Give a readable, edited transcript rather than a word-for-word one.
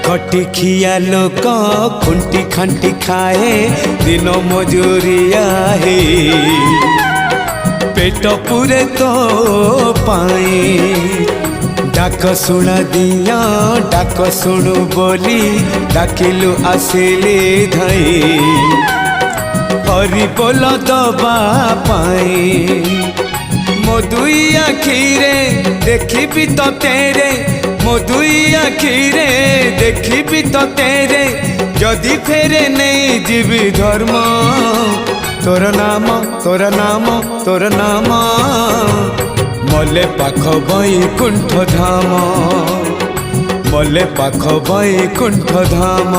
खटिखिया लोक खुंटी खांटी खाए दिन मजूरिया है पेट पूरे तो पाए डाक शुणा दिया डाक शुणु बोली डाकिलु आसिले धई हरि बोल दबा पाए मो दुई आखिरे देखी तो तेरे मो दुई आखिरे देखी तो तेरे जदि फेरे नहीं जीवी धर्म तोर नाम तोर नाम तोर नाम मले पाख बैकुंठ धाम मले पाख बैकुंठ धाम।